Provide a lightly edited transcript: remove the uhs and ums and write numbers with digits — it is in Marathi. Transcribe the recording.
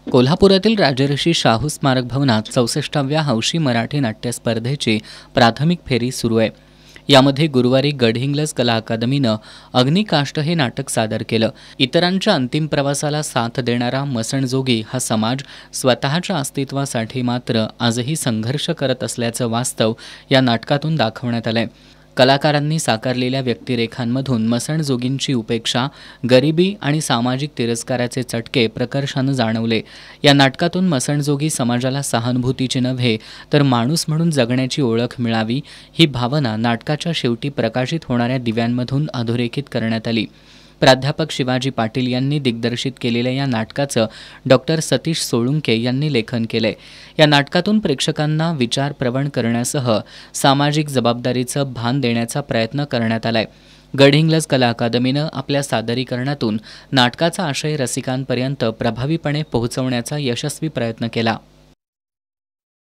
कोल्हापुरातील राजर्षी शाहू स्मारक भवनात 64व्या हौशी मराठी नाट्य स्पर्धेची प्राथमिक फेरी सुरू आहे। यामध्ये गुरुवारी गडहिंग्लज कला अकादमीनं अग्निकाष्ठ हे नाटक सादर केलं। इतरांच्या अंतिम प्रवासाला साथ देणारा मसणजोगी हा समाज स्वतःच्या अस्तित्वासाठी मात्र आजही संघर्ष करत असल्याचं वास्तव या नाटकातून दाखवण्यात आलंय। कलाकारांनी साकारलेल्या व्यक्तिरेखांमधून मसणजोगींची उपेक्षा, गरिबी आणि सामाजिक तिरस्काराचे चटके प्रकर्षानं जाणवले। या नाटकातून मसणजोगी समाजाला सहानुभूतीची नव्हे तर माणूस म्हणून जगण्याची ओळख मिळावी ही भावना नाटकाच्या शेवटी प्रकाशित होणाऱ्या दिव्यांमधून अधोरेखित करण्यात आली। प्राध्यापक शिवाजी पाटील यांनी दिग्दर्शित केलेल्या या नाटकाचं डॉक्टर सतीश सोळुंके यांनी लेखन केलंय। या नाटकातून प्रेक्षकांना विचारप्रवण करण्यासह सामाजिक जबाबदारीचं भान देण्याचा प्रयत्न करण्यात आलाय। गडहिंग्लज कला अकादमीनं आपल्या सादरीकरणातून नाटकाचा आशय रसिकांपर्यंत प्रभावीपणे पोहोचवण्याचा यशस्वी प्रयत्न केला।